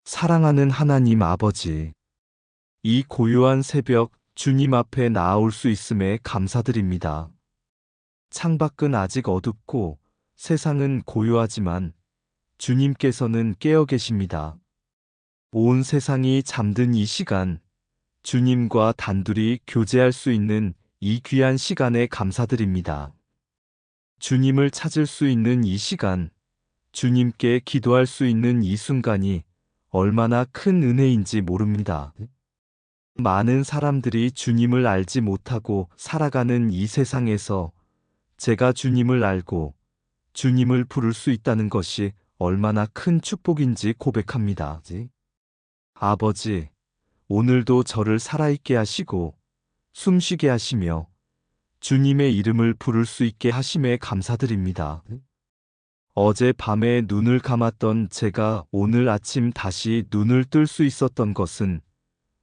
사랑하는 하나님 아버지, 이 고요한 새벽 주님 앞에 나아올 수 있음에 감사드립니다. 창밖은 아직 어둡고 세상은 고요하지만 주님께서는 깨어 계십니다. 온 세상이 잠든 이 시간, 주님과 단둘이 교제할 수 있는 이 귀한 시간에 감사드립니다. 주님을 찾을 수 있는 이 시간, 주님께 기도할 수 있는 이 순간이 얼마나 큰 은혜인지 모릅니다. 많은 사람들이 주님을 알지 못하고 살아가는 이 세상에서 제가 주님을 알고 주님을 부를 수 있다는 것이 얼마나 큰 축복인지 고백합니다. 아버지, 오늘도 저를 살아있게 하시고 숨쉬게 하시며 주님의 이름을 부를 수 있게 하심에 감사드립니다. 어제 밤에 눈을 감았던 제가 오늘 아침 다시 눈을 뜰 수 있었던 것은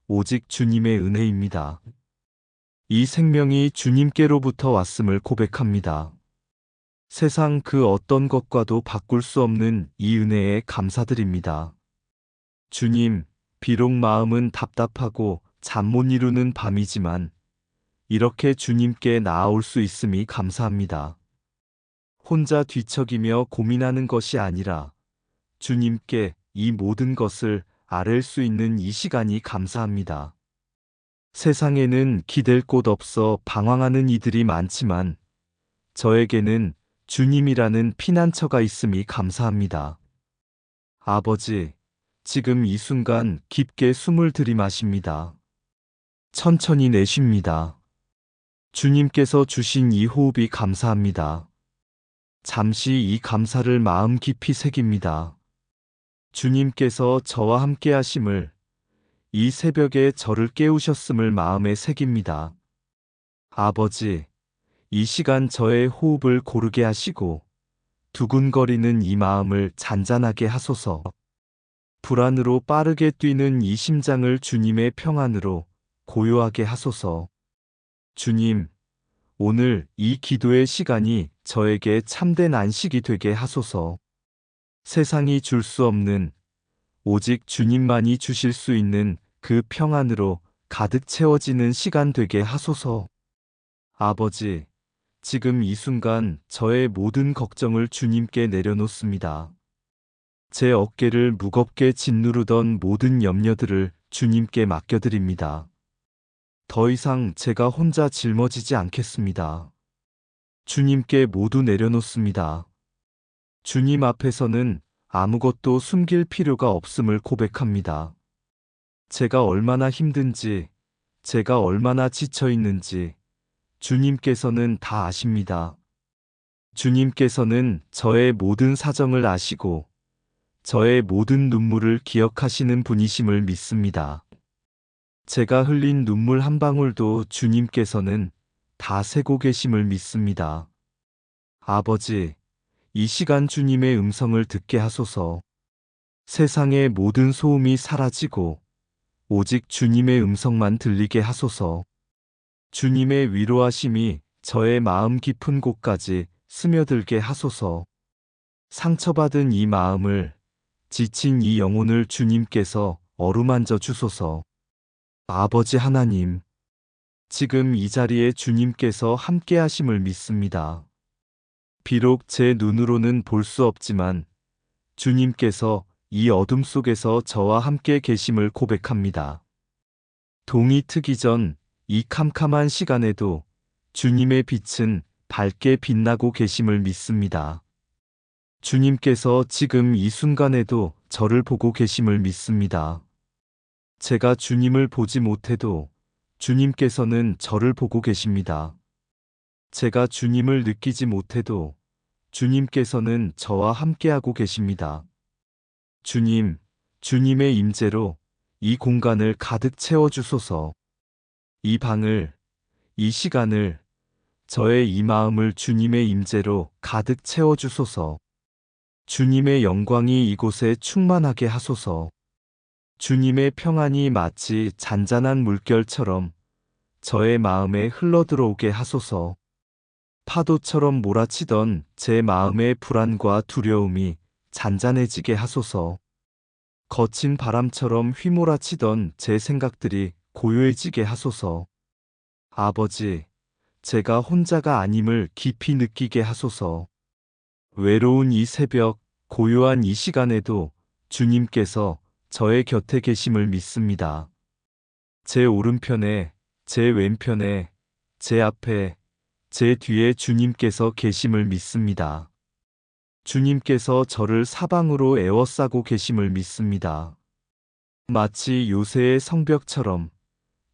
오직 주님의 은혜입니다. 이 생명이 주님께로부터 왔음을 고백합니다. 세상 그 어떤 것과도 바꿀 수 없는 이 은혜에 감사드립니다. 주님, 비록 마음은 답답하고 잠 못 이루는 밤이지만 이렇게 주님께 나아올 수 있음이 감사합니다. 혼자 뒤척이며 고민하는 것이 아니라 주님께 이 모든 것을 아뢰 수 있는 이 시간이 감사합니다. 세상에는 기댈 곳 없어 방황하는 이들이 많지만 저에게는 주님이라는 피난처가 있음이 감사합니다. 아버지, 지금 이 순간 깊게 숨을 들이마십니다. 천천히 내쉽니다. 주님께서 주신 이 호흡이 감사합니다. 잠시 이 감사를 마음 깊이 새깁니다. 주님께서 저와 함께 하심을, 이 새벽에 저를 깨우셨음을 마음에 새깁니다. 아버지, 이 시간 저의 호흡을 고르게 하시고 두근거리는 이 마음을 잔잔하게 하소서. 불안으로 빠르게 뛰는 이 심장을 주님의 평안으로 고요하게 하소서. 주님, 오늘 이 기도의 시간이 저에게 참된 안식이 되게 하소서. 세상이 줄 수 없는, 오직 주님만이 주실 수 있는 그 평안으로 가득 채워지는 시간 되게 하소서. 아버지, 지금 이 순간 저의 모든 걱정을 주님께 내려놓습니다. 제 어깨를 무겁게 짓누르던 모든 염려들을 주님께 맡겨드립니다. 더 이상 제가 혼자 짊어지지 않겠습니다. 주님께 모두 내려놓습니다. 주님 앞에서는 아무것도 숨길 필요가 없음을 고백합니다. 제가 얼마나 힘든지, 제가 얼마나 지쳐 있는지 주님께서는 다 아십니다. 주님께서는 저의 모든 사정을 아시고 저의 모든 눈물을 기억하시는 분이심을 믿습니다. 제가 흘린 눈물 한 방울도 주님께서는 다 세고 계심을 믿습니다. 아버지, 이 시간 주님의 음성을 듣게 하소서. 세상의 모든 소음이 사라지고 오직 주님의 음성만 들리게 하소서. 주님의 위로하심이 저의 마음 깊은 곳까지 스며들게 하소서. 상처받은 이 마음을, 지친 이 영혼을 주님께서 어루만져 주소서. 아버지 하나님, 지금 이 자리에 주님께서 함께 하심을 믿습니다. 비록 제 눈으로는 볼 수 없지만 주님께서 이 어둠 속에서 저와 함께 계심을 고백합니다. 동이 트기 전 이 캄캄한 시간에도 주님의 빛은 밝게 빛나고 계심을 믿습니다. 주님께서 지금 이 순간에도 저를 보고 계심을 믿습니다. 제가 주님을 보지 못해도 주님께서는 저를 보고 계십니다. 제가 주님을 느끼지 못해도 주님께서는 저와 함께하고 계십니다. 주님, 주님의 임재로 이 공간을 가득 채워주소서. 이 방을, 이 시간을, 저의 이 마음을 주님의 임재로 가득 채워주소서. 주님의 영광이 이곳에 충만하게 하소서. 주님의 평안이 마치 잔잔한 물결처럼 저의 마음에 흘러들어오게 하소서. 파도처럼 몰아치던 제 마음의 불안과 두려움이 잔잔해지게 하소서. 거친 바람처럼 휘몰아치던 제 생각들이 고요해지게 하소서. 아버지, 제가 혼자가 아님을 깊이 느끼게 하소서. 외로운 이 새벽, 고요한 이 시간에도 주님께서 저의 곁에 계심을 믿습니다. 제 오른편에, 제 왼편에, 제 앞에, 제 뒤에 주님께서 계심을 믿습니다. 주님께서 저를 사방으로 에워싸고 계심을 믿습니다. 마치 요새의 성벽처럼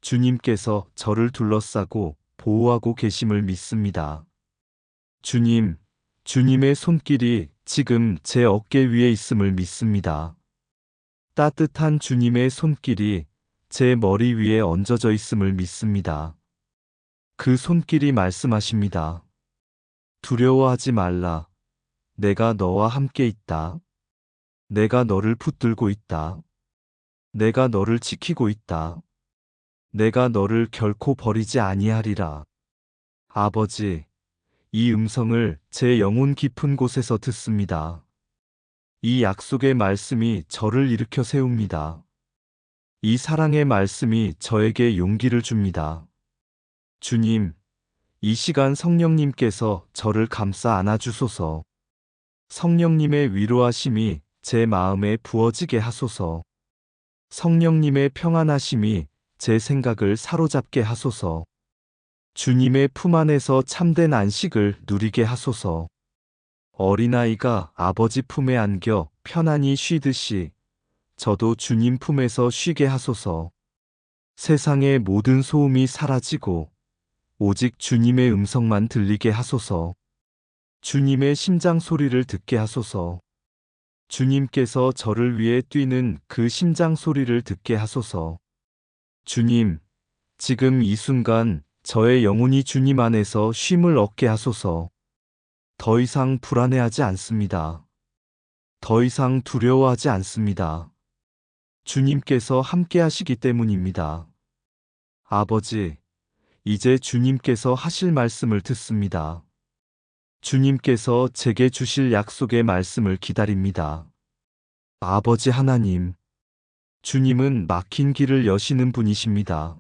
주님께서 저를 둘러싸고 보호하고 계심을 믿습니다. 주님, 주님의 손길이 지금 제 어깨 위에 있음을 믿습니다. 따뜻한 주님의 손길이 제 머리 위에 얹어져 있음을 믿습니다. 그 손길이 말씀하십니다. 두려워하지 말라. 내가 너와 함께 있다. 내가 너를 붙들고 있다. 내가 너를 지키고 있다. 내가 너를 결코 버리지 아니하리라. 아버지, 이 음성을 제 영혼 깊은 곳에서 듣습니다. 이 약속의 말씀이 저를 일으켜 세웁니다. 이 사랑의 말씀이 저에게 용기를 줍니다. 주님, 이 시간 성령님께서 저를 감싸 안아주소서. 성령님의 위로하심이 제 마음에 부어지게 하소서. 성령님의 평안하심이 제 생각을 사로잡게 하소서. 주님의 품 안에서 참된 안식을 누리게 하소서. 어린아이가 아버지 품에 안겨 편안히 쉬듯이 저도 주님 품에서 쉬게 하소서. 세상의 모든 소음이 사라지고 오직 주님의 음성만 들리게 하소서. 주님의 심장 소리를 듣게 하소서. 주님께서 저를 위해 뛰는 그 심장 소리를 듣게 하소서. 주님, 지금 이 순간 저의 영혼이 주님 안에서 쉼을 얻게 하소서. 더 이상 불안해하지 않습니다. 더 이상 두려워하지 않습니다. 주님께서 함께 하시기 때문입니다. 아버지, 이제 주님께서 하실 말씀을 듣습니다. 주님께서 제게 주실 약속의 말씀을 기다립니다. 아버지 하나님, 주님은 막힌 길을 여시는 분이십니다.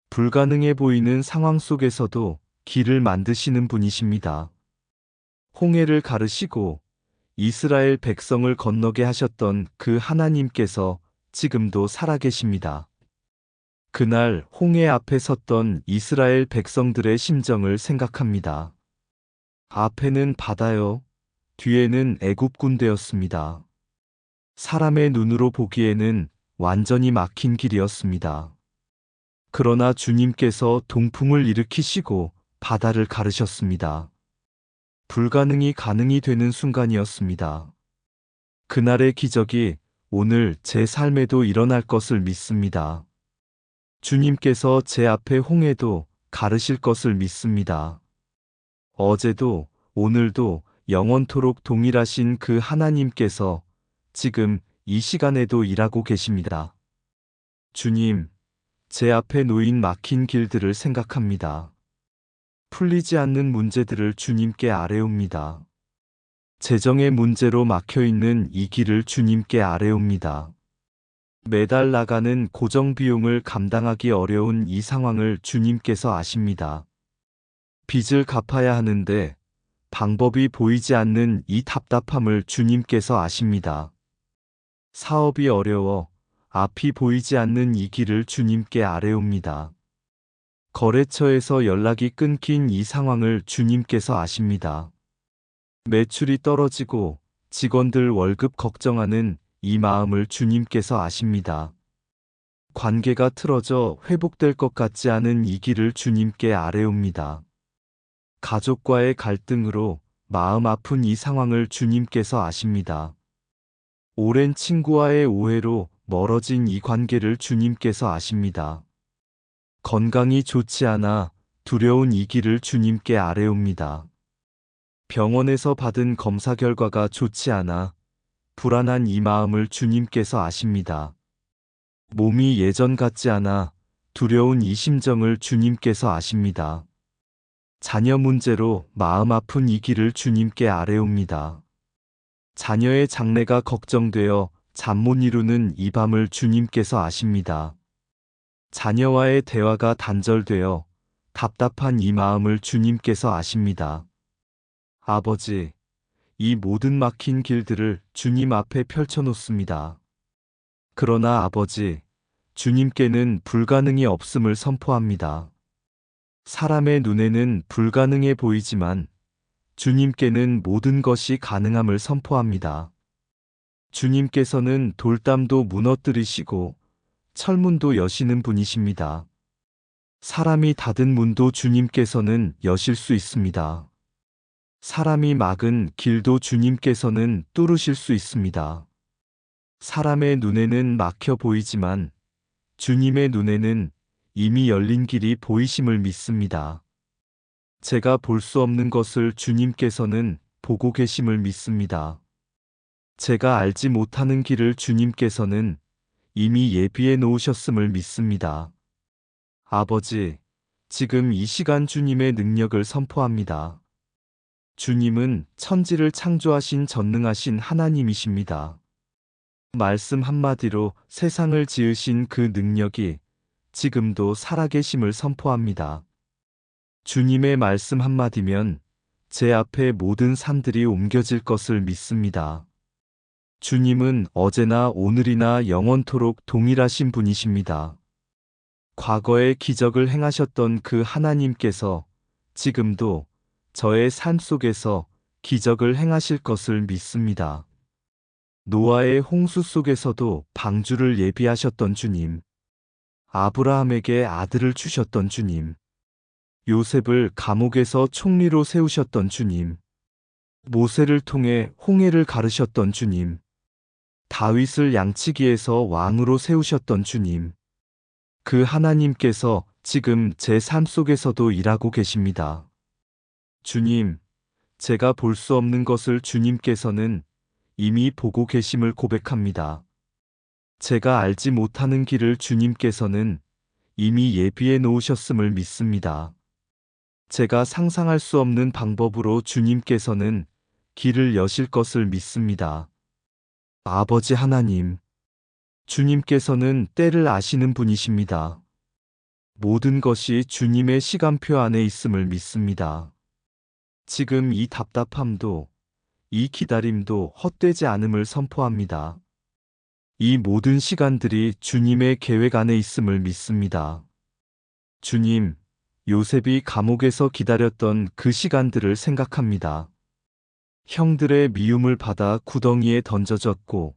불가능해 보이는 상황 속에서도 길을 만드시는 분이십니다. 홍해를 가르시고 이스라엘 백성을 건너게 하셨던 그 하나님께서 지금도 살아계십니다. 그날 홍해 앞에 섰던 이스라엘 백성들의 심정을 생각합니다. 앞에는 바다요, 뒤에는 애굽 군대였습니다. 사람의 눈으로 보기에는 완전히 막힌 길이었습니다. 그러나 주님께서 동풍을 일으키시고 바다를 가르셨습니다. 불가능이 가능이 되는 순간이었습니다. 그날의 기적이 오늘 제 삶에도 일어날 것을 믿습니다. 주님께서 제 앞에 홍해도 가르실 것을 믿습니다. 어제도 오늘도 영원토록 동일하신 그 하나님께서 지금 이 시간에도 일하고 계십니다. 주님, 제 앞에 놓인 막힌 길들을 생각합니다. 풀리지 않는 문제들을 주님께 아뢰옵니다. 재정의 문제로 막혀있는 이 길을 주님께 아뢰옵니다. 매달 나가는 고정비용을 감당하기 어려운 이 상황을 주님께서 아십니다. 빚을 갚아야 하는데 방법이 보이지 않는 이 답답함을 주님께서 아십니다. 사업이 어려워 앞이 보이지 않는 이 길을 주님께 아뢰옵니다. 거래처에서 연락이 끊긴 이 상황을 주님께서 아십니다. 매출이 떨어지고 직원들 월급 걱정하는 이 마음을 주님께서 아십니다. 관계가 틀어져 회복될 것 같지 않은 이 길을 주님께 아뢰옵니다. 가족과의 갈등으로 마음 아픈 이 상황을 주님께서 아십니다. 오랜 친구와의 오해로 멀어진 이 관계를 주님께서 아십니다. 건강이 좋지 않아 두려운 이 길을 주님께 아뢰옵니다. 병원에서 받은 검사 결과가 좋지 않아 불안한 이 마음을 주님께서 아십니다. 몸이 예전 같지 않아 두려운 이 심정을 주님께서 아십니다. 자녀 문제로 마음 아픈 이 길을 주님께 아뢰옵니다. 자녀의 장래가 걱정되어 잠 못 이루는 이 밤을 주님께서 아십니다. 자녀와의 대화가 단절되어 답답한 이 마음을 주님께서 아십니다. 아버지, 이 모든 막힌 길들을 주님 앞에 펼쳐놓습니다. 그러나 아버지, 주님께는 불가능이 없음을 선포합니다. 사람의 눈에는 불가능해 보이지만 주님께는 모든 것이 가능함을 선포합니다. 주님께서는 돌담도 무너뜨리시고 철문도 여시는 분이십니다. 사람이 닫은 문도 주님께서는 여실 수 있습니다. 사람이 막은 길도 주님께서는 뚫으실 수 있습니다. 사람의 눈에는 막혀 보이지만 주님의 눈에는 이미 열린 길이 보이심을 믿습니다. 제가 볼 수 없는 것을 주님께서는 보고 계심을 믿습니다. 제가 알지 못하는 길을 주님께서는 이미 예비해 놓으셨음을 믿습니다. 아버지, 지금 이 시간 주님의 능력을 선포합니다. 주님은 천지를 창조하신 전능하신 하나님이십니다. 말씀 한마디로 세상을 지으신 그 능력이 지금도 살아계심을 선포합니다. 주님의 말씀 한마디면 제 앞에 모든 산들이 옮겨질 것을 믿습니다. 주님은 어제나 오늘이나 영원토록 동일하신 분이십니다. 과거에 기적을 행하셨던 그 하나님께서 지금도 저의 삶 속에서 기적을 행하실 것을 믿습니다. 노아의 홍수 속에서도 방주를 예비하셨던 주님, 아브라함에게 아들을 주셨던 주님, 요셉을 감옥에서 총리로 세우셨던 주님, 모세를 통해 홍해를 가르셨던 주님, 다윗을 양치기에서 왕으로 세우셨던 주님, 그 하나님께서 지금 제 삶 속에서도 일하고 계십니다. 주님, 제가 볼 수 없는 것을 주님께서는 이미 보고 계심을 고백합니다. 제가 알지 못하는 길을 주님께서는 이미 예비해 놓으셨음을 믿습니다. 제가 상상할 수 없는 방법으로 주님께서는 길을 여실 것을 믿습니다. 아버지 하나님, 주님께서는 때를 아시는 분이십니다. 모든 것이 주님의 시간표 안에 있음을 믿습니다. 지금 이 답답함도 이 기다림도 헛되지 않음을 선포합니다. 이 모든 시간들이 주님의 계획 안에 있음을 믿습니다. 주님, 요셉이 감옥에서 기다렸던 그 시간들을 생각합니다. 형들의 미움을 받아 구덩이에 던져졌고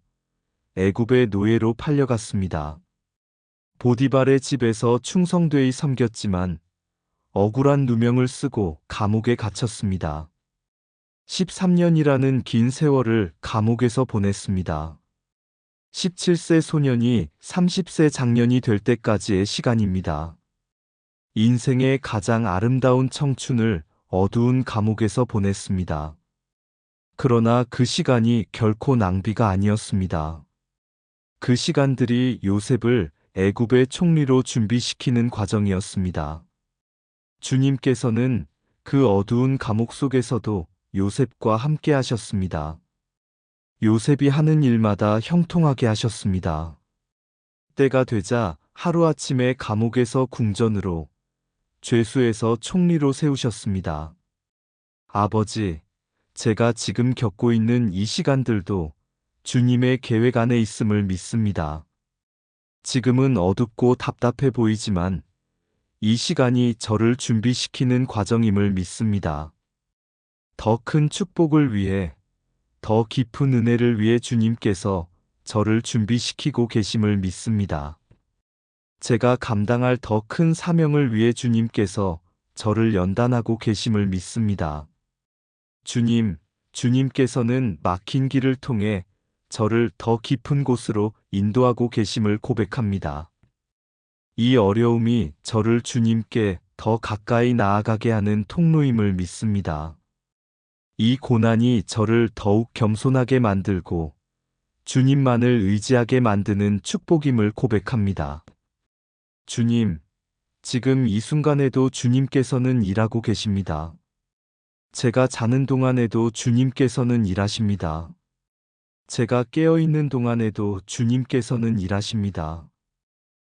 애굽의 노예로 팔려갔습니다. 보디발의 집에서 충성되이 섬겼지만 억울한 누명을 쓰고 감옥에 갇혔습니다. 13년이라는 긴 세월을 감옥에서 보냈습니다. 17세 소년이 30세 장년이 될 때까지의 시간입니다. 인생의 가장 아름다운 청춘을 어두운 감옥에서 보냈습니다. 그러나 그 시간이 결코 낭비가 아니었습니다. 그 시간들이 요셉을 애굽의 총리로 준비시키는 과정이었습니다. 주님께서는 그 어두운 감옥 속에서도 요셉과 함께 하셨습니다. 요셉이 하는 일마다 형통하게 하셨습니다. 때가 되자 하루아침에 감옥에서 궁전으로, 죄수에서 총리로 세우셨습니다. 아버지, 제가 지금 겪고 있는 이 시간들도 주님의 계획 안에 있음을 믿습니다. 지금은 어둡고 답답해 보이지만 이 시간이 저를 준비시키는 과정임을 믿습니다. 더 큰 축복을 위해, 더 깊은 은혜를 위해 주님께서 저를 준비시키고 계심을 믿습니다. 제가 감당할 더 큰 사명을 위해 주님께서 저를 연단하고 계심을 믿습니다. 주님, 주님께서는 막힌 길을 통해 저를 더 깊은 곳으로 인도하고 계심을 고백합니다. 이 어려움이 저를 주님께 더 가까이 나아가게 하는 통로임을 믿습니다. 이 고난이 저를 더욱 겸손하게 만들고 주님만을 의지하게 만드는 축복임을 고백합니다. 주님, 지금 이 순간에도 주님께서는 일하고 계십니다. 제가 자는 동안에도 주님께서는 일하십니다. 제가 깨어있는 동안에도 주님께서는 일하십니다.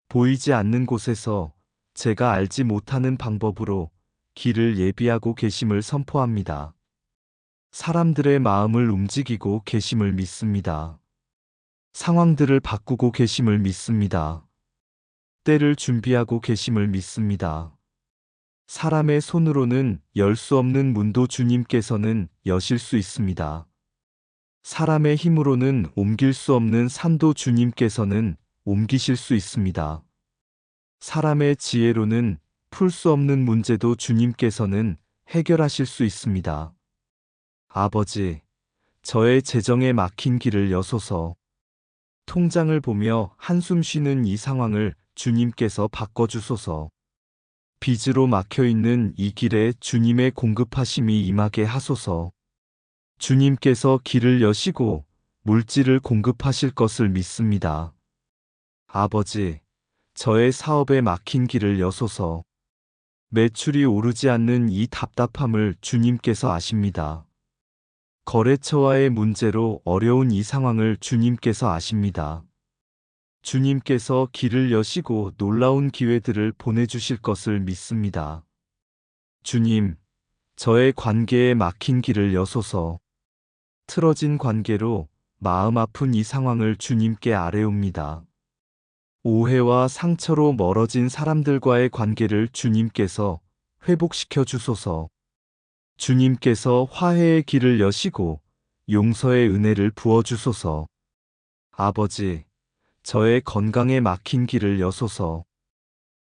보이지 않는 곳에서 제가 알지 못하는 방법으로 길을 예비하고 계심을 선포합니다. 사람들의 마음을 움직이고 계심을 믿습니다. 상황들을 바꾸고 계심을 믿습니다. 때를 준비하고 계심을 믿습니다. 사람의 손으로는 열 수 없는 문도 주님께서는 여실 수 있습니다. 사람의 힘으로는 옮길 수 없는 산도 주님께서는 옮기실 수 있습니다. 사람의 지혜로는 풀 수 없는 문제도 주님께서는 해결하실 수 있습니다. 아버지, 저의 재정에 막힌 길을 여소서. 통장을 보며 한숨 쉬는 이 상황을 주님께서 바꿔주소서. 빚으로 막혀있는 이 길에 주님의 공급하심이 임하게 하소서. 주님께서 길을 여시고 물질을 공급하실 것을 믿습니다. 아버지, 저의 사업에 막힌 길을 여소서. 매출이 오르지 않는 이 답답함을 주님께서 아십니다. 거래처와의 문제로 어려운 이 상황을 주님께서 아십니다. 주님께서 길을 여시고 놀라운 기회들을 보내주실 것을 믿습니다. 주님, 저의 관계에 막힌 길을 여소서. 틀어진 관계로 마음 아픈 이 상황을 주님께 아뢰옵니다. 오해와 상처로 멀어진 사람들과의 관계를 주님께서 회복시켜 주소서. 주님께서 화해의 길을 여시고 용서의 은혜를 부어주소서. 아버지, 저의 건강에 막힌 길을 여소서.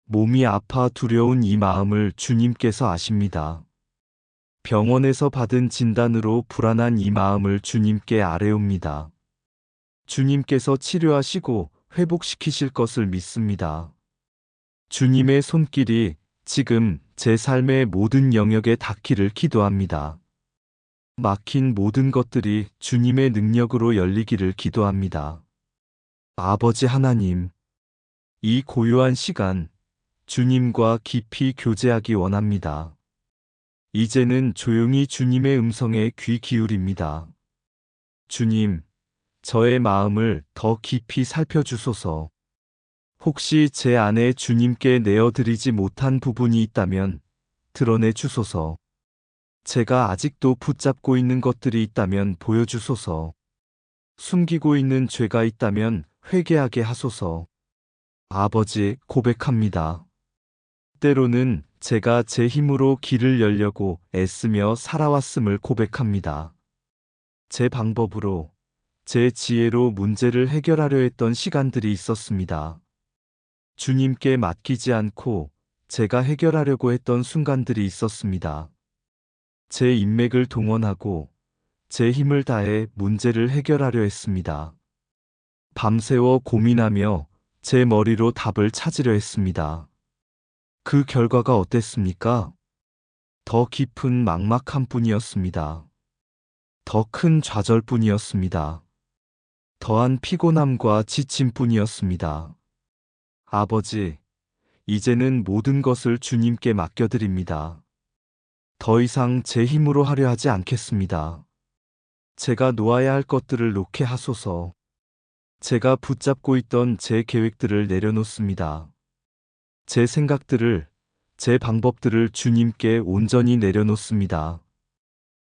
몸이 아파 두려운 이 마음을 주님께서 아십니다. 병원에서 받은 진단으로 불안한 이 마음을 주님께 아뢰옵니다. 주님께서 치료하시고 회복시키실 것을 믿습니다. 주님의 손길이 지금 제 삶의 모든 영역에 닿기를 기도합니다. 막힌 모든 것들이 주님의 능력으로 열리기를 기도합니다. 아버지 하나님, 이 고요한 시간, 주님과 깊이 교제하기 원합니다. 이제는 조용히 주님의 음성에 귀 기울입니다. 주님, 저의 마음을 더 깊이 살펴주소서. 혹시 제 안에 주님께 내어드리지 못한 부분이 있다면 드러내 주소서. 제가 아직도 붙잡고 있는 것들이 있다면 보여주소서. 숨기고 있는 죄가 있다면 회개하게 하소서. 아버지, 고백합니다. 때로는 제가 제 힘으로 길을 열려고 애쓰며 살아왔음을 고백합니다. 제 방법으로, 제 지혜로 문제를 해결하려 했던 시간들이 있었습니다. 주님께 맡기지 않고 제가 해결하려고 했던 순간들이 있었습니다. 제 인맥을 동원하고 제 힘을 다해 문제를 해결하려 했습니다. 밤새워 고민하며 제 머리로 답을 찾으려 했습니다. 그 결과가 어땠습니까? 더 깊은 막막함 뿐이었습니다. 더 큰 좌절 뿐이었습니다. 더한 피곤함과 지침 뿐이었습니다. 아버지, 이제는 모든 것을 주님께 맡겨드립니다. 더 이상 제 힘으로 하려 하지 않겠습니다. 제가 놓아야 할 것들을 놓게 하소서. 제가 붙잡고 있던 제 계획들을 내려놓습니다. 제 생각들을, 제 방법들을 주님께 온전히 내려놓습니다.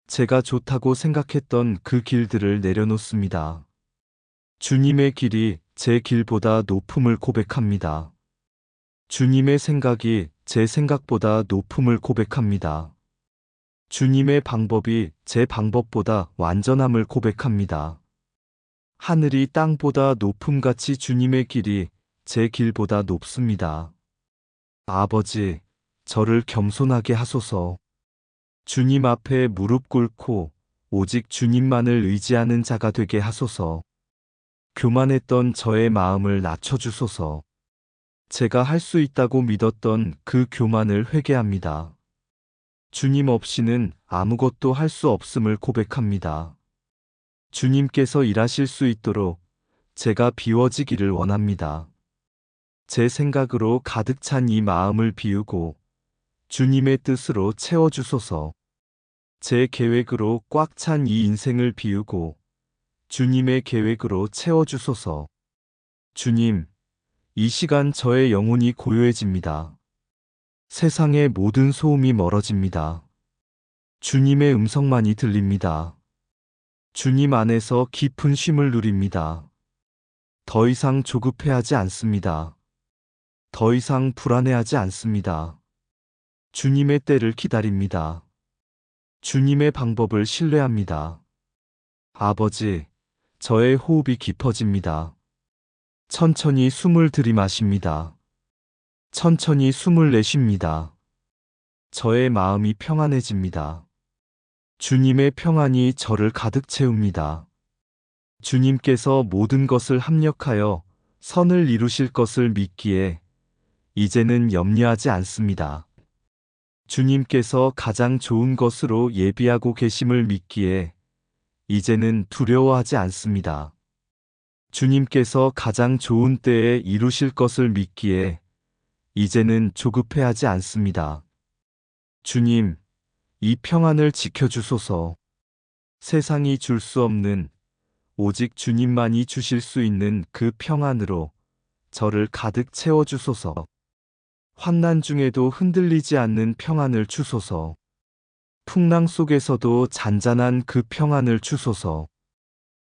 제가 좋다고 생각했던 그 길들을 내려놓습니다. 주님의 길이 제 길보다 높음을 고백합니다. 주님의 생각이 제 생각보다 높음을 고백합니다. 주님의 방법이 제 방법보다 완전함을 고백합니다. 하늘이 땅보다 높음같이 주님의 길이 제 길보다 높습니다. 아버지, 저를 겸손하게 하소서. 주님 앞에 무릎 꿇고 오직 주님만을 의지하는 자가 되게 하소서. 교만했던 저의 마음을 낮춰주소서. 제가 할 수 있다고 믿었던 그 교만을 회개합니다. 주님 없이는 아무것도 할 수 없음을 고백합니다. 주님께서 일하실 수 있도록 제가 비워지기를 원합니다. 제 생각으로 가득 찬 이 마음을 비우고 주님의 뜻으로 채워주소서. 제 계획으로 꽉 찬 이 인생을 비우고 주님의 계획으로 채워주소서. 주님, 이 시간 저의 영혼이 고요해집니다. 세상의 모든 소음이 멀어집니다. 주님의 음성만이 들립니다. 주님 안에서 깊은 쉼을 누립니다. 더 이상 조급해하지 않습니다. 더 이상 불안해하지 않습니다. 주님의 때를 기다립니다. 주님의 방법을 신뢰합니다. 아버지, 저의 호흡이 깊어집니다. 천천히 숨을 들이마십니다. 천천히 숨을 내쉽니다. 저의 마음이 평안해집니다. 주님의 평안이 저를 가득 채웁니다. 주님께서 모든 것을 합력하여 선을 이루실 것을 믿기에 이제는 염려하지 않습니다. 주님께서 가장 좋은 것으로 예비하고 계심을 믿기에 이제는 두려워하지 않습니다. 주님께서 가장 좋은 때에 이루실 것을 믿기에 이제는 조급해하지 않습니다. 주님, 이 평안을 지켜주소서. 세상이 줄 수 없는 오직 주님만이 주실 수 있는 그 평안으로 저를 가득 채워주소서. 환난 중에도 흔들리지 않는 평안을 주소서. 풍랑 속에서도 잔잔한 그 평안을 주소서.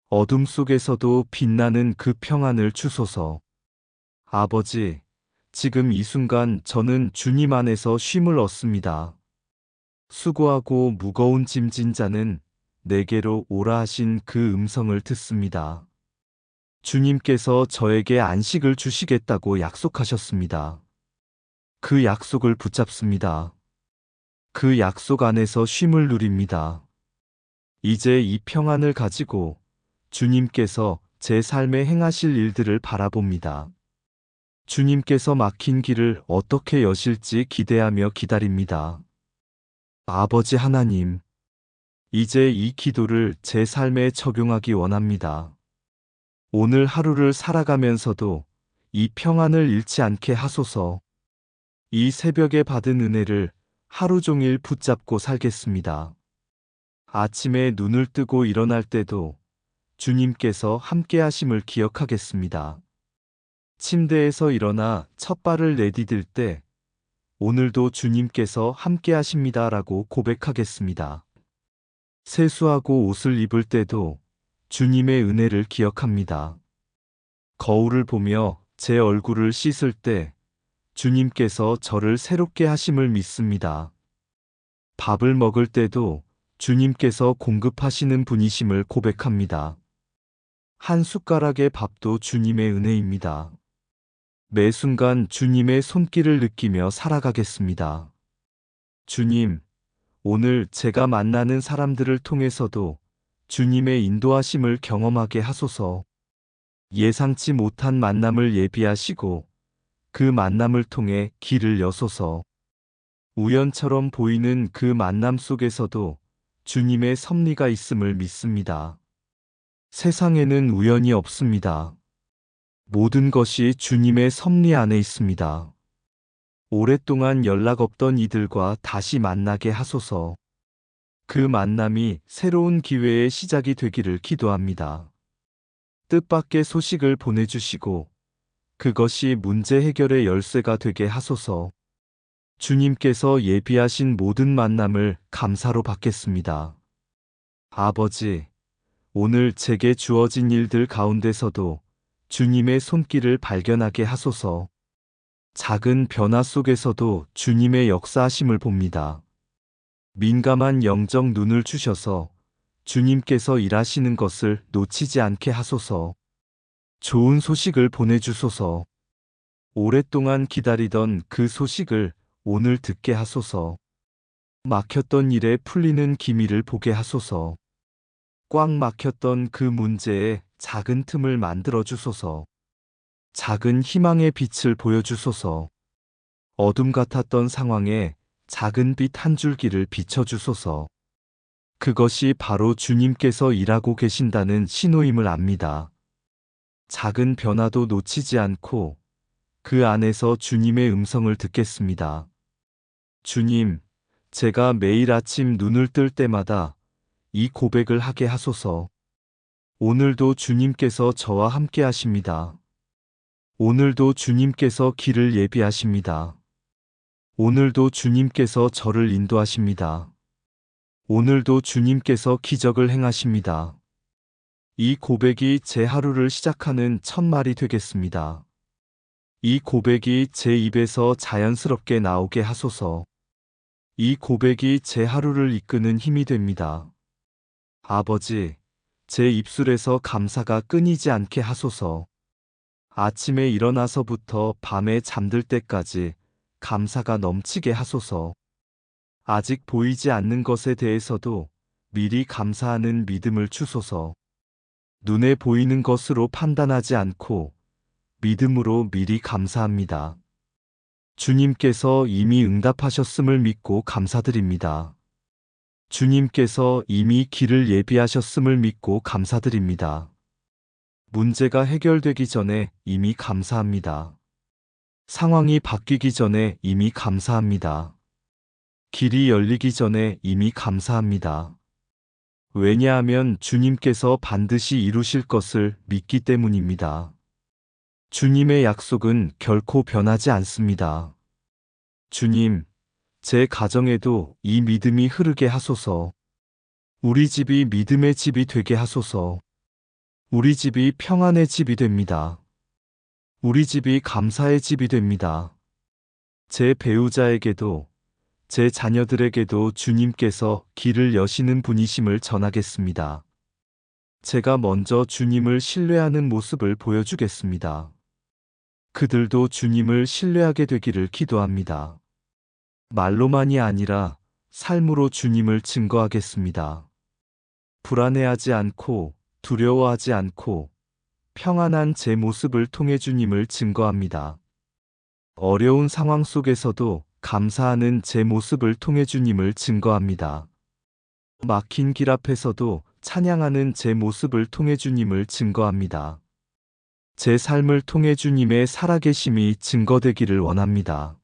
어둠 속에서도 빛나는 그 평안을 주소서. 아버지, 지금 이 순간 저는 주님 안에서 쉼을 얻습니다. 수고하고 무거운 짐진 자는 내게로 오라 하신 그 음성을 듣습니다. 주님께서 저에게 안식을 주시겠다고 약속하셨습니다. 그 약속을 붙잡습니다. 그 약속 안에서 쉼을 누립니다. 이제 이 평안을 가지고 주님께서 제 삶에 행하실 일들을 바라봅니다. 주님께서 막힌 길을 어떻게 여실지 기대하며 기다립니다. 아버지 하나님, 이제 이 기도를 제 삶에 적용하기 원합니다. 오늘 하루를 살아가면서도 이 평안을 잃지 않게 하소서. 이 새벽에 받은 은혜를 하루 종일 붙잡고 살겠습니다. 아침에 눈을 뜨고 일어날 때도 주님께서 함께 하심을 기억하겠습니다. 침대에서 일어나 첫 발을 내디딜 때 오늘도 주님께서 함께 하십니다라고 고백하겠습니다. 세수하고 옷을 입을 때도 주님의 은혜를 기억합니다. 거울을 보며 제 얼굴을 씻을 때 주님께서 저를 새롭게 하심을 믿습니다. 밥을 먹을 때도 주님께서 공급하시는 분이심을 고백합니다. 한 숟가락의 밥도 주님의 은혜입니다. 매 순간 주님의 손길을 느끼며 살아가겠습니다. 주님, 오늘 제가 만나는 사람들을 통해서도 주님의 인도하심을 경험하게 하소서. 예상치 못한 만남을 예비하시고 그 만남을 통해 길을 여소서. 우연처럼 보이는 그 만남 속에서도 주님의 섭리가 있음을 믿습니다. 세상에는 우연이 없습니다. 모든 것이 주님의 섭리 안에 있습니다. 오랫동안 연락 없던 이들과 다시 만나게 하소서. 그 만남이 새로운 기회의 시작이 되기를 기도합니다. 뜻밖의 소식을 보내주시고 그것이 문제 해결의 열쇠가 되게 하소서. 주님께서 예비하신 모든 만남을 감사로 받겠습니다. 아버지, 오늘 제게 주어진 일들 가운데서도 주님의 손길을 발견하게 하소서. 작은 변화 속에서도 주님의 역사하심을 봅니다. 민감한 영적 눈을 주셔서 주님께서 일하시는 것을 놓치지 않게 하소서. 좋은 소식을 보내주소서. 오랫동안 기다리던 그 소식을 오늘 듣게 하소서. 막혔던 일에 풀리는 기미를 보게 하소서. 꽉 막혔던 그 문제에 작은 틈을 만들어 주소서. 작은 희망의 빛을 보여주소서. 어둠 같았던 상황에 작은 빛 한 줄기를 비춰주소서. 그것이 바로 주님께서 일하고 계신다는 신호임을 압니다. 작은 변화도 놓치지 않고 그 안에서 주님의 음성을 듣겠습니다. 주님, 제가 매일 아침 눈을 뜰 때마다 이 고백을 하게 하소서. 오늘도 주님께서 저와 함께 하십니다. 오늘도 주님께서 길을 예비하십니다. 오늘도 주님께서 저를 인도하십니다. 오늘도 주님께서 기적을 행하십니다. 이 고백이 제 하루를 시작하는 첫말이 되겠습니다. 이 고백이 제 입에서 자연스럽게 나오게 하소서. 이 고백이 제 하루를 이끄는 힘이 됩니다. 아버지, 제 입술에서 감사가 끊이지 않게 하소서. 아침에 일어나서부터 밤에 잠들 때까지 감사가 넘치게 하소서. 아직 보이지 않는 것에 대해서도 미리 감사하는 믿음을 주소서. 눈에 보이는 것으로 판단하지 않고 믿음으로 미리 감사합니다. 주님께서 이미 응답하셨음을 믿고 감사드립니다. 주님께서 이미 길을 예비하셨음을 믿고 감사드립니다. 문제가 해결되기 전에 이미 감사합니다. 상황이 바뀌기 전에 이미 감사합니다. 길이 열리기 전에 이미 감사합니다. 왜냐하면 주님께서 반드시 이루실 것을 믿기 때문입니다. 주님의 약속은 결코 변하지 않습니다. 주님, 제 가정에도 이 믿음이 흐르게 하소서. 우리 집이 믿음의 집이 되게 하소서. 우리 집이 평안의 집이 됩니다. 우리 집이 감사의 집이 됩니다. 제 배우자에게도 제 자녀들에게도 주님께서 길을 여시는 분이심을 전하겠습니다. 제가 먼저 주님을 신뢰하는 모습을 보여주겠습니다. 그들도 주님을 신뢰하게 되기를 기도합니다. 말로만이 아니라 삶으로 주님을 증거하겠습니다. 불안해하지 않고 두려워하지 않고 평안한 제 모습을 통해 주님을 증거합니다. 어려운 상황 속에서도 감사하는 제 모습을 통해 주님을 증거합니다. 막힌 길 앞에서도 찬양하는 제 모습을 통해 주님을 증거합니다. 제 삶을 통해 주님의 살아계심이 증거되기를 원합니다.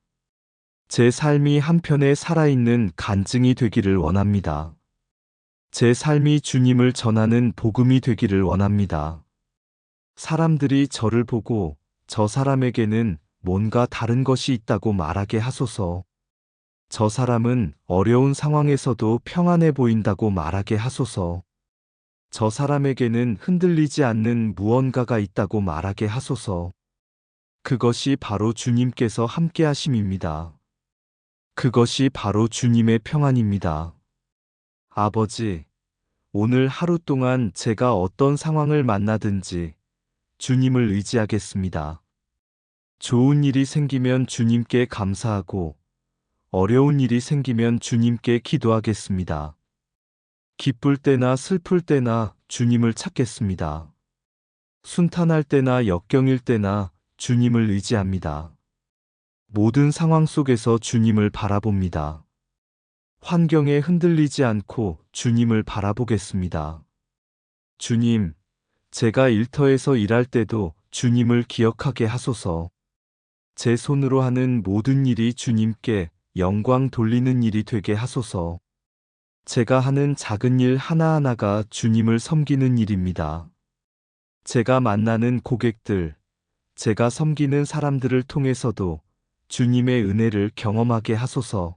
제 삶이 한편에 살아있는 간증이 되기를 원합니다. 제 삶이 주님을 전하는 복음이 되기를 원합니다. 사람들이 저를 보고 저 사람에게는 뭔가 다른 것이 있다고 말하게 하소서. 저 사람은 어려운 상황에서도 평안해 보인다고 말하게 하소서. 저 사람에게는 흔들리지 않는 무언가가 있다고 말하게 하소서. 그것이 바로 주님께서 함께 하심입니다. 그것이 바로 주님의 평안입니다. 아버지, 오늘 하루 동안 제가 어떤 상황을 만나든지 주님을 의지하겠습니다. 좋은 일이 생기면 주님께 감사하고 어려운 일이 생기면 주님께 기도하겠습니다. 기쁠 때나 슬플 때나 주님을 찾겠습니다. 순탄할 때나 역경일 때나 주님을 의지합니다. 모든 상황 속에서 주님을 바라봅니다. 환경에 흔들리지 않고 주님을 바라보겠습니다. 주님, 제가 일터에서 일할 때도 주님을 기억하게 하소서. 제 손으로 하는 모든 일이 주님께 영광 돌리는 일이 되게 하소서. 제가 하는 작은 일 하나하나가 주님을 섬기는 일입니다. 제가 만나는 고객들, 제가 섬기는 사람들을 통해서도 주님의 은혜를 경험하게 하소서.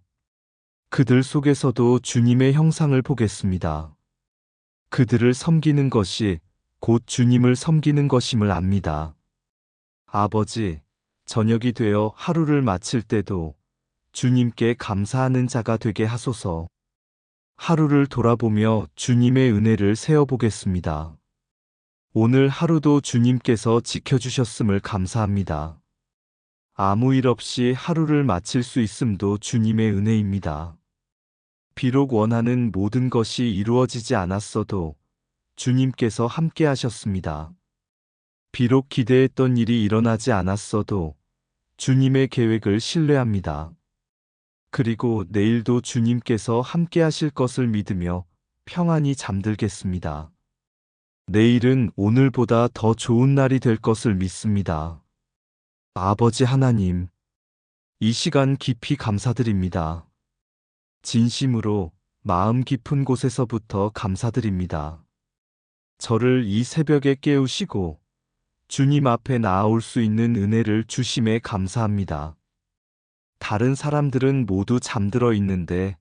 그들 속에서도 주님의 형상을 보겠습니다. 그들을 섬기는 것이 곧 주님을 섬기는 것임을 압니다. 아버지, 저녁이 되어 하루를 마칠 때도 주님께 감사하는 자가 되게 하소서. 하루를 돌아보며 주님의 은혜를 세어보겠습니다. 오늘 하루도 주님께서 지켜주셨음을 감사합니다. 아무 일 없이 하루를 마칠 수 있음도 주님의 은혜입니다. 비록 원하는 모든 것이 이루어지지 않았어도 주님께서 함께 하셨습니다. 비록 기대했던 일이 일어나지 않았어도 주님의 계획을 신뢰합니다. 그리고 내일도 주님께서 함께 하실 것을 믿으며 평안히 잠들겠습니다. 내일은 오늘보다 더 좋은 날이 될 것을 믿습니다. 아버지 하나님, 이 시간 깊이 감사드립니다. 진심으로 마음 깊은 곳에서부터 감사드립니다. 저를 이 새벽에 깨우시고 주님 앞에 나아올 수 있는 은혜를 주심에 감사합니다. 다른 사람들은 모두 잠들어 있는데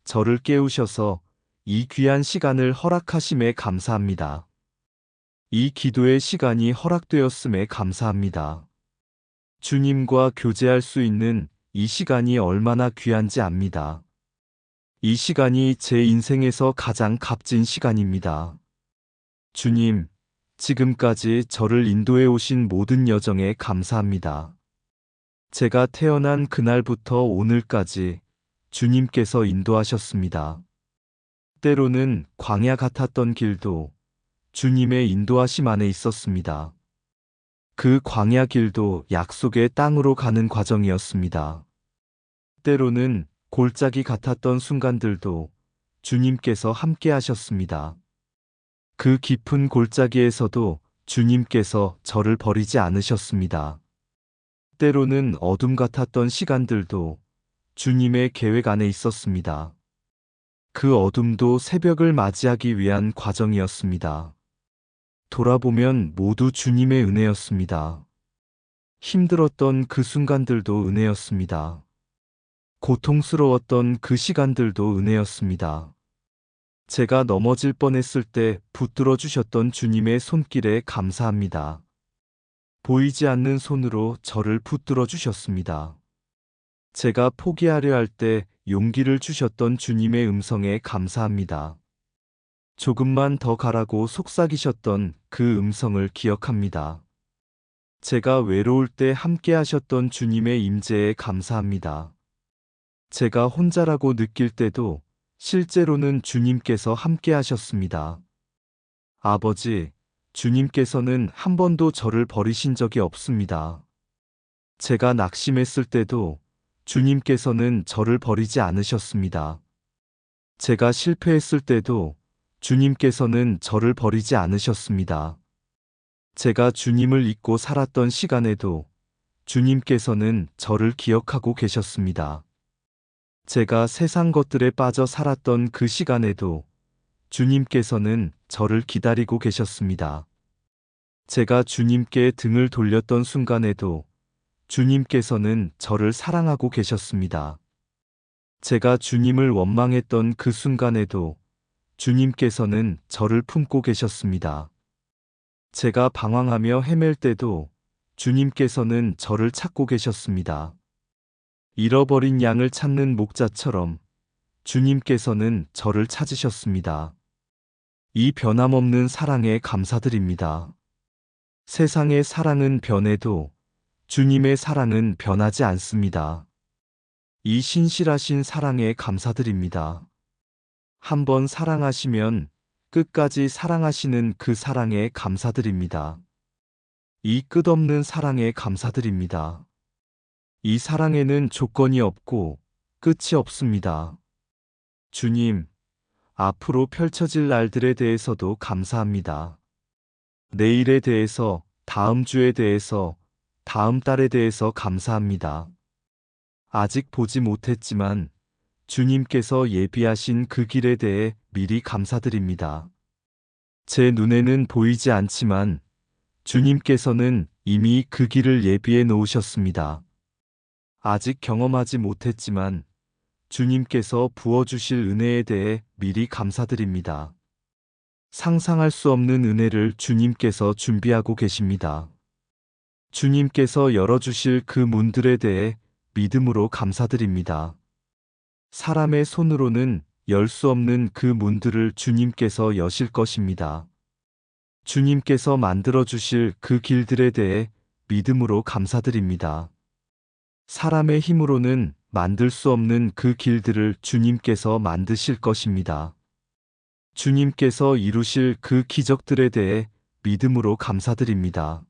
저를 깨우셔서 이 귀한 시간을 허락하심에 감사합니다. 이 기도의 시간이 허락되었음에 감사합니다. 주님과 교제할 수 있는 이 시간이 얼마나 귀한지 압니다. 이 시간이 제 인생에서 가장 값진 시간입니다. 주님, 지금까지 저를 인도해 오신 모든 여정에 감사합니다. 제가 태어난 그날부터 오늘까지 주님께서 인도하셨습니다. 때로는 광야 같았던 길도 주님의 인도하심 안에 있었습니다. 그 광야 길도 약속의 땅으로 가는 과정이었습니다. 때로는 골짜기 같았던 순간들도 주님께서 함께 하셨습니다. 그 깊은 골짜기에서도 주님께서 저를 버리지 않으셨습니다. 때로는 어둠 같았던 시간들도 주님의 계획 안에 있었습니다. 그 어둠도 새벽을 맞이하기 위한 과정이었습니다. 돌아보면 모두 주님의 은혜였습니다. 힘들었던 그 순간들도 은혜였습니다. 고통스러웠던 그 시간들도 은혜였습니다. 제가 넘어질 뻔했을 때 붙들어 주셨던 주님의 손길에 감사합니다. 보이지 않는 손으로 저를 붙들어 주셨습니다. 제가 포기하려 할 때 용기를 주셨던 주님의 음성에 감사합니다. 조금만 더 가라고 속삭이셨던 그 음성을 기억합니다. 제가 외로울 때 함께 하셨던 주님의 임재에 감사합니다. 제가 혼자라고 느낄 때도 실제로는 주님께서 함께 하셨습니다. 아버지, 주님께서는 한 번도 저를 버리신 적이 없습니다. 제가 낙심했을 때도 주님께서는 저를 버리지 않으셨습니다. 제가 실패했을 때도 주님께서는 저를 버리지 않으셨습니다. 제가 주님을 잊고 살았던 시간에도 주님께서는 저를 기억하고 계셨습니다. 제가 세상 것들에 빠져 살았던 그 시간에도 주님께서는 저를 기다리고 계셨습니다. 제가 주님께 등을 돌렸던 순간에도 주님께서는 저를 사랑하고 계셨습니다. 제가 주님을 원망했던 그 순간에도 주님께서는 저를 품고 계셨습니다. 제가 방황하며 헤맬 때도 주님께서는 저를 찾고 계셨습니다. 잃어버린 양을 찾는 목자처럼 주님께서는 저를 찾으셨습니다. 이 변함없는 사랑에 감사드립니다. 세상의 사랑은 변해도 주님의 사랑은 변하지 않습니다. 이 신실하신 사랑에 감사드립니다. 한번 사랑하시면 끝까지 사랑하시는 그 사랑에 감사드립니다. 이 끝없는 사랑에 감사드립니다. 이 사랑에는 조건이 없고 끝이 없습니다. 주님, 앞으로 펼쳐질 날들에 대해서도 감사합니다. 내일에 대해서, 다음 주에 대해서, 다음 달에 대해서 감사합니다. 아직 보지 못했지만 주님께서 예비하신 그 길에 대해 미리 감사드립니다. 제 눈에는 보이지 않지만 주님께서는 이미 그 길을 예비해 놓으셨습니다. 아직 경험하지 못했지만 주님께서 부어주실 은혜에 대해 미리 감사드립니다. 상상할 수 없는 은혜를 주님께서 준비하고 계십니다. 주님께서 열어주실 그 문들에 대해 믿음으로 감사드립니다. 사람의 손으로는 열 수 없는 그 문들을 주님께서 여실 것입니다. 주님께서 만들어주실 그 길들에 대해 믿음으로 감사드립니다. 사람의 힘으로는 만들 수 없는 그 길들을 주님께서 만드실 것입니다. 주님께서 이루실 그 기적들에 대해 믿음으로 감사드립니다.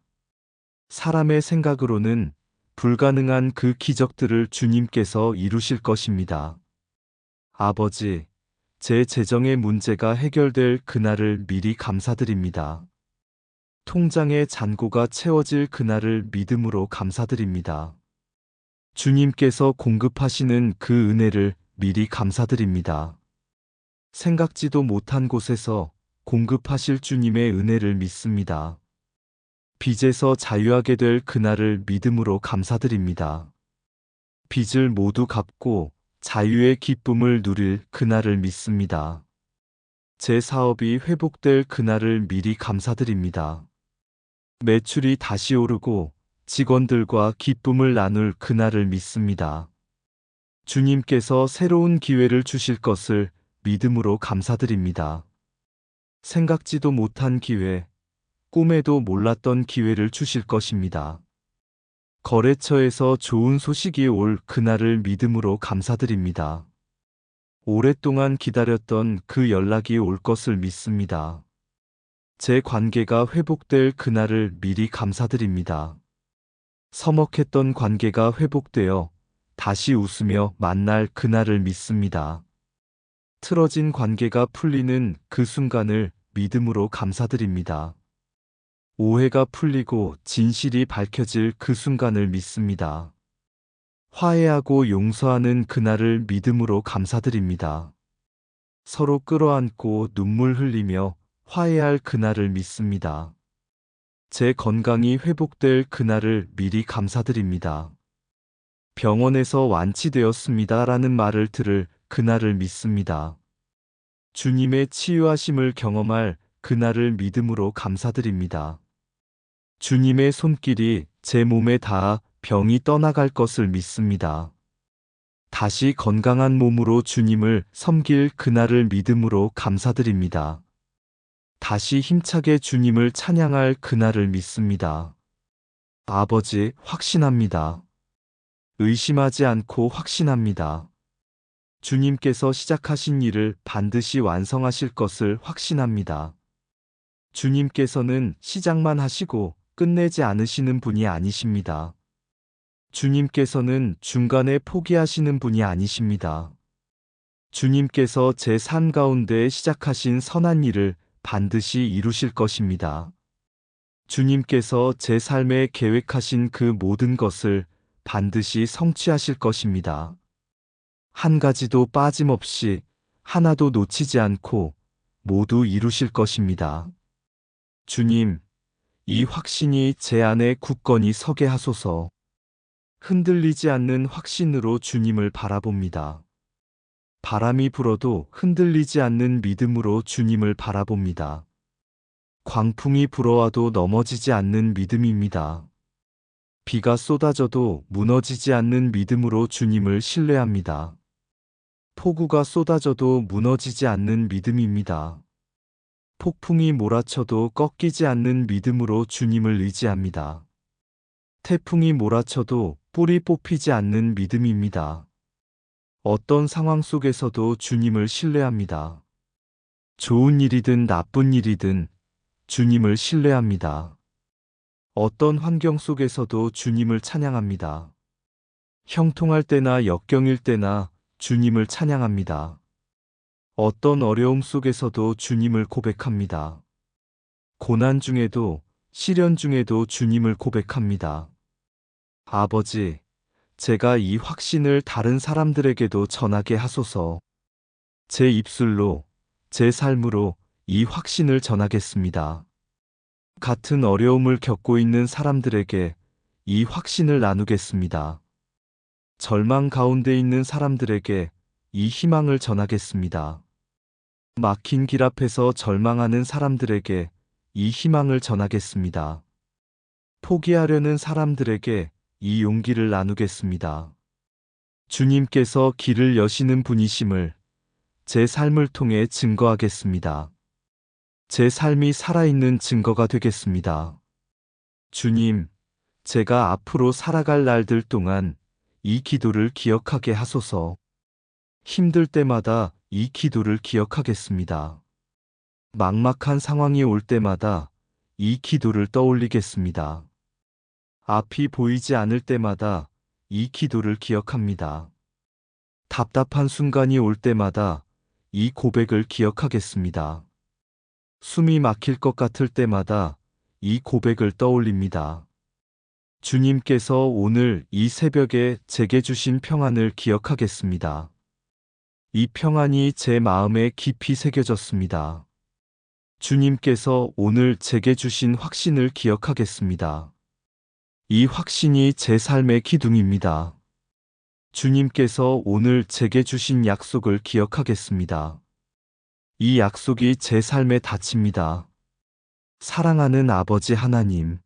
사람의 생각으로는 불가능한 그 기적들을 주님께서 이루실 것입니다. 아버지, 제 재정의 문제가 해결될 그날을 미리 감사드립니다. 통장의 잔고가 채워질 그날을 믿음으로 감사드립니다. 주님께서 공급하시는 그 은혜를 미리 감사드립니다. 생각지도 못한 곳에서 공급하실 주님의 은혜를 믿습니다. 빚에서 자유하게 될 그날을 믿음으로 감사드립니다. 빚을 모두 갚고 자유의 기쁨을 누릴 그날을 믿습니다. 제 사업이 회복될 그날을 미리 감사드립니다. 매출이 다시 오르고 직원들과 기쁨을 나눌 그날을 믿습니다. 주님께서 새로운 기회를 주실 것을 믿음으로 감사드립니다. 생각지도 못한 기회, 꿈에도 몰랐던 기회를 주실 것입니다. 거래처에서 좋은 소식이 올 그날을 믿음으로 감사드립니다. 오랫동안 기다렸던 그 연락이 올 것을 믿습니다. 제 관계가 회복될 그날을 미리 감사드립니다. 서먹했던 관계가 회복되어 다시 웃으며 만날 그날을 믿습니다. 틀어진 관계가 풀리는 그 순간을 믿음으로 감사드립니다. 오해가 풀리고 진실이 밝혀질 그 순간을 믿습니다. 화해하고 용서하는 그날을 믿음으로 감사드립니다. 서로 끌어안고 눈물 흘리며 화해할 그날을 믿습니다. 제 건강이 회복될 그날을 미리 감사드립니다. 병원에서 완치되었습니다 라는 말을 들을 그날을 믿습니다. 주님의 치유하심을 경험할 그날을 믿음으로 감사드립니다. 주님의 손길이 제 몸에 닿아 병이 떠나갈 것을 믿습니다. 다시 건강한 몸으로 주님을 섬길 그날을 믿음으로 감사드립니다. 다시 힘차게 주님을 찬양할 그날을 믿습니다. 아버지, 확신합니다. 의심하지 않고 확신합니다. 주님께서 시작하신 일을 반드시 완성하실 것을 확신합니다. 주님께서는 시작만 하시고 끝내지 않으시는 분이 아니십니다. 주님께서는 중간에 포기하시는 분이 아니십니다. 주님께서 제 삶 가운데 시작하신 선한 일을 반드시 이루실 것입니다. 주님께서 제 삶에 계획하신 그 모든 것을 반드시 성취하실 것입니다. 한 가지도 빠짐없이 하나도 놓치지 않고 모두 이루실 것입니다. 주님, 이 확신이 제 안에 굳건히 서게 하소서. 흔들리지 않는 확신으로 주님을 바라봅니다. 바람이 불어도 흔들리지 않는 믿음으로 주님을 바라봅니다. 광풍이 불어와도 넘어지지 않는 믿음입니다. 비가 쏟아져도 무너지지 않는 믿음으로 주님을 신뢰합니다. 폭우가 쏟아져도 무너지지 않는 믿음입니다. 폭풍이 몰아쳐도 꺾이지 않는 믿음으로 주님을 의지합니다. 태풍이 몰아쳐도 뿌리 뽑히지 않는 믿음입니다. 어떤 상황 속에서도 주님을 신뢰합니다. 좋은 일이든 나쁜 일이든 주님을 신뢰합니다. 어떤 환경 속에서도 주님을 찬양합니다. 형통할 때나 역경일 때나 주님을 찬양합니다. 어떤 어려움 속에서도 주님을 고백합니다. 고난 중에도 시련 중에도 주님을 고백합니다. 아버지, 제가 이 확신을 다른 사람들에게도 전하게 하소서. 제 입술로, 제 삶으로 이 확신을 전하겠습니다. 같은 어려움을 겪고 있는 사람들에게 이 확신을 나누겠습니다. 절망 가운데 있는 사람들에게 이 희망을 전하겠습니다. 막힌 길 앞에서 절망하는 사람들에게 이 희망을 전하겠습니다. 포기하려는 사람들에게 이 용기를 나누겠습니다. 주님께서 길을 여시는 분이심을 제 삶을 통해 증거하겠습니다. 제 삶이 살아있는 증거가 되겠습니다. 주님, 제가 앞으로 살아갈 날들 동안 이 기도를 기억하게 하소서. 힘들 때마다 이 기도를 기억하겠습니다. 막막한 상황이 올 때마다 이 기도를 떠올리겠습니다. 앞이 보이지 않을 때마다 이 기도를 기억합니다. 답답한 순간이 올 때마다 이 고백을 기억하겠습니다. 숨이 막힐 것 같을 때마다 이 고백을 떠올립니다. 주님께서 오늘 이 새벽에 제게 주신 평안을 기억하겠습니다. 이 평안이 제 마음에 깊이 새겨졌습니다. 주님께서 오늘 제게 주신 확신을 기억하겠습니다. 이 확신이 제 삶의 기둥입니다. 주님께서 오늘 제게 주신 약속을 기억하겠습니다. 이 약속이 제 삶의 닻입니다. 사랑하는 아버지 하나님,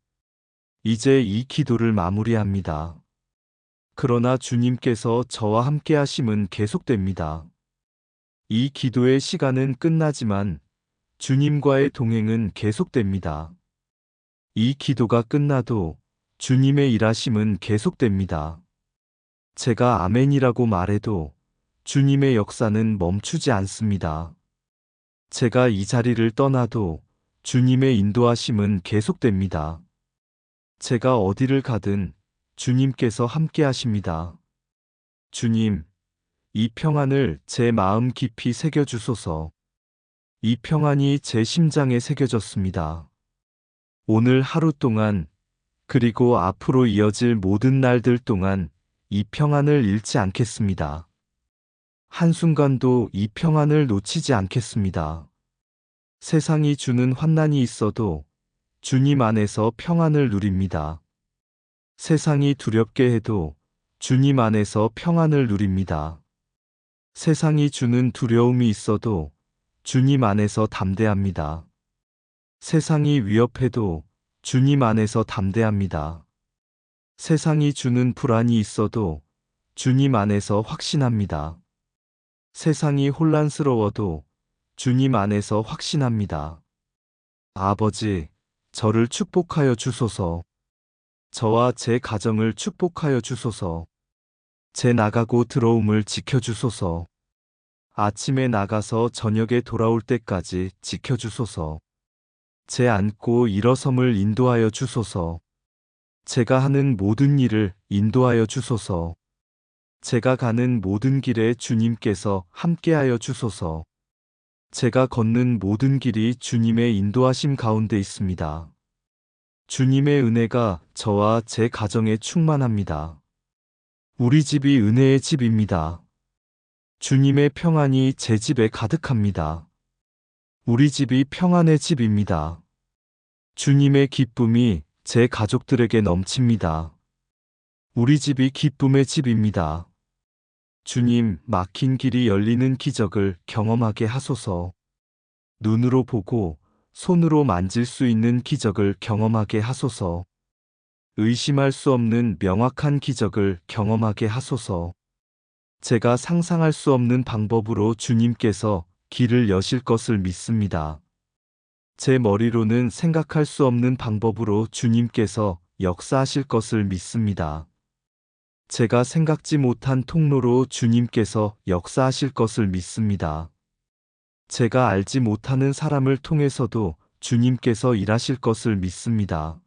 이제 이 기도를 마무리합니다. 그러나 주님께서 저와 함께 하심은 계속됩니다. 이 기도의 시간은 끝나지만 주님과의 동행은 계속됩니다. 이 기도가 끝나도 주님의 일하심은 계속됩니다. 제가 아멘이라고 말해도 주님의 역사는 멈추지 않습니다. 제가 이 자리를 떠나도 주님의 인도하심은 계속됩니다. 제가 어디를 가든 주님께서 함께 하십니다. 주님, 이 평안을 제 마음 깊이 새겨주소서. 이 평안이 제 심장에 새겨졌습니다. 오늘 하루 동안 그리고 앞으로 이어질 모든 날들 동안 이 평안을 잃지 않겠습니다. 한순간도 이 평안을 놓치지 않겠습니다. 세상이 주는 환난이 있어도 주님 안에서 평안을 누립니다. 세상이 두렵게 해도 주님 안에서 평안을 누립니다. 세상이 주는 두려움이 있어도 주님 안에서 담대합니다. 세상이 위협해도 주님 안에서 담대합니다. 세상이 주는 불안이 있어도 주님 안에서 확신합니다. 세상이 혼란스러워도 주님 안에서 확신합니다. 아버지, 저를 축복하여 주소서. 저와 제 가정을 축복하여 주소서. 제 나가고 들어옴을 지켜주소서. 아침에 나가서 저녁에 돌아올 때까지 지켜주소서. 제 앉고 일어섬을 인도하여 주소서. 제가 하는 모든 일을 인도하여 주소서. 제가 가는 모든 길에 주님께서 함께하여 주소서. 제가 걷는 모든 길이 주님의 인도하심 가운데 있습니다. 주님의 은혜가 저와 제 가정에 충만합니다. 우리 집이 은혜의 집입니다. 주님의 평안이 제 집에 가득합니다. 우리 집이 평안의 집입니다. 주님의 기쁨이 제 가족들에게 넘칩니다. 우리 집이 기쁨의 집입니다. 주님, 막힌 길이 열리는 기적을 경험하게 하소서. 눈으로 보고 손으로 만질 수 있는 기적을 경험하게 하소서. 의심할 수 없는 명확한 기적을 경험하게 하소서. 제가 상상할 수 없는 방법으로 주님께서 길을 여실 것을 믿습니다. 제 머리로는 생각할 수 없는 방법으로 주님께서 역사하실 것을 믿습니다. 제가 생각지 못한 통로로 주님께서 역사하실 것을 믿습니다. 제가 알지 못하는 사람을 통해서도 주님께서 일하실 것을 믿습니다.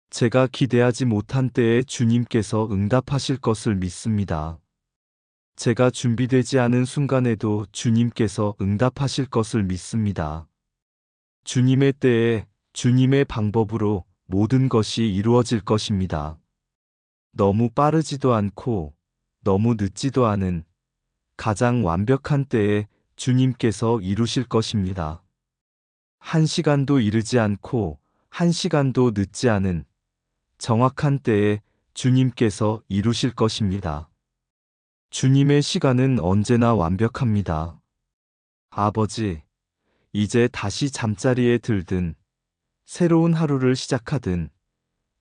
제가 기대하지 못한 때에 주님께서 응답하실 것을 믿습니다. 제가 준비되지 않은 순간에도 주님께서 응답하실 것을 믿습니다. 주님의 때에 주님의 방법으로 모든 것이 이루어질 것입니다. 너무 빠르지도 않고 너무 늦지도 않은 가장 완벽한 때에 주님께서 이루실 것입니다. 1시간도 이르지 않고 1시간도 늦지 않은 정확한 때에 주님께서 이루실 것입니다. 주님의 시간은 언제나 완벽합니다. 아버지, 이제 다시 잠자리에 들든 새로운 하루를 시작하든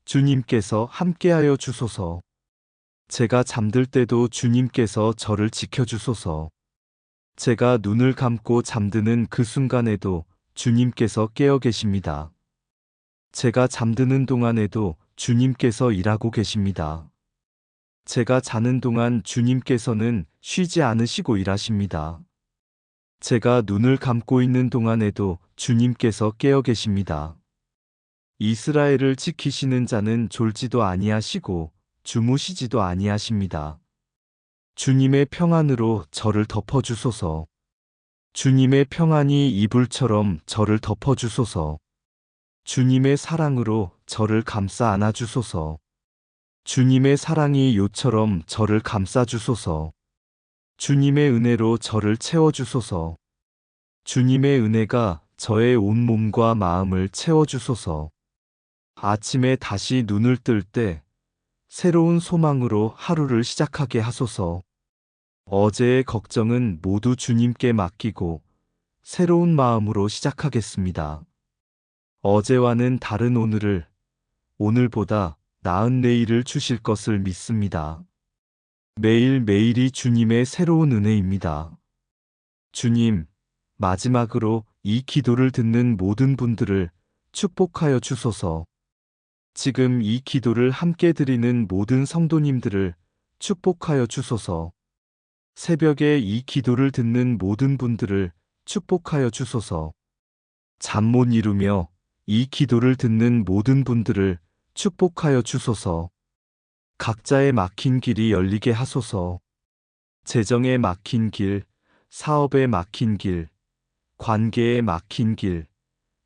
주님께서 함께하여 주소서. 제가 잠들 때도 주님께서 저를 지켜주소서. 제가 눈을 감고 잠드는 그 순간에도 주님께서 깨어 계십니다. 제가 잠드는 동안에도 주님께서 일하고 계십니다. 제가 자는 동안 주님께서는 쉬지 않으시고 일하십니다. 제가 눈을 감고 있는 동안에도 주님께서 깨어 계십니다. 이스라엘을 지키시는 자는 졸지도 아니하시고 주무시지도 아니하십니다. 주님의 평안으로 저를 덮어주소서. 주님의 평안이 이불처럼 저를 덮어주소서. 주님의 사랑으로 저를 감싸 안아주소서. 주님의 사랑이 요처럼 저를 감싸주소서. 주님의 은혜로 저를 채워주소서. 주님의 은혜가 저의 온몸과 마음을 채워주소서. 아침에 다시 눈을 뜰 때 새로운 소망으로 하루를 시작하게 하소서. 어제의 걱정은 모두 주님께 맡기고 새로운 마음으로 시작하겠습니다. 어제와는 다른 오늘을, 오늘보다 나은 내일을 주실 것을 믿습니다. 매일매일이 주님의 새로운 은혜입니다. 주님, 마지막으로 이 기도를 듣는 모든 분들을 축복하여 주소서. 지금 이 기도를 함께 드리는 모든 성도님들을 축복하여 주소서. 새벽에 이 기도를 듣는 모든 분들을 축복하여 주소서. 잠 못 이루며 이 기도를 듣는 모든 분들을 축복하여 주소서. 각자의 막힌 길이 열리게 하소서. 재정에 막힌 길, 사업에 막힌 길, 관계에 막힌 길,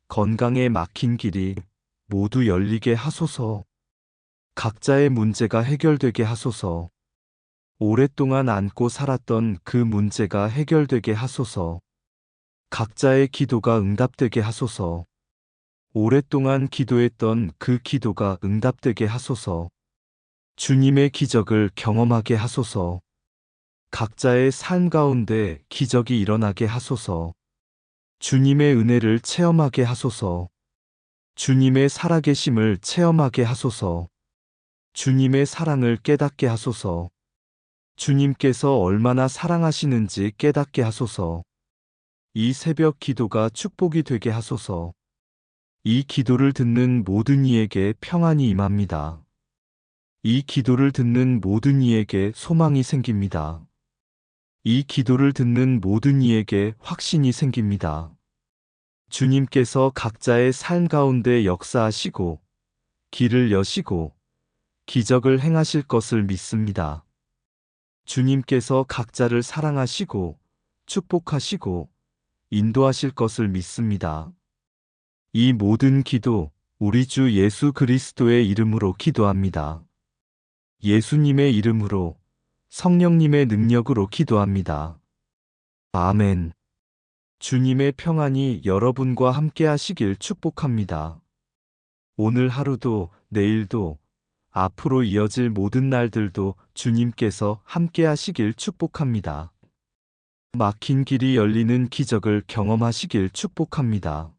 건강에 막힌 길이 모두 열리게 하소서. 각자의 문제가 해결되게 하소서. 오랫동안 안고 살았던 그 문제가 해결되게 하소서. 각자의 기도가 응답되게 하소서. 오랫동안 기도했던 그 기도가 응답되게 하소서. 주님의 기적을 경험하게 하소서. 각자의 삶 가운데 기적이 일어나게 하소서. 주님의 은혜를 체험하게 하소서. 주님의 살아계심을 체험하게 하소서. 주님의 사랑을 깨닫게 하소서. 주님께서 얼마나 사랑하시는지 깨닫게 하소서. 이 새벽 기도가 축복이 되게 하소서. 이 기도를 듣는 모든 이에게 평안이 임합니다. 이 기도를 듣는 모든 이에게 소망이 생깁니다. 이 기도를 듣는 모든 이에게 확신이 생깁니다. 주님께서 각자의 삶 가운데 역사하시고 길을 여시고 기적을 행하실 것을 믿습니다. 주님께서 각자를 사랑하시고 축복하시고 인도하실 것을 믿습니다. 이 모든 기도 우리 주 예수 그리스도의 이름으로 기도합니다. 예수님의 이름으로 성령님의 능력으로 기도합니다. 아멘. 주님의 평안이 여러분과 함께 하시길 축복합니다. 오늘 하루도 내일도 앞으로 이어질 모든 날들도 주님께서 함께 하시길 축복합니다. 막힌 길이 열리는 기적을 경험하시길 축복합니다.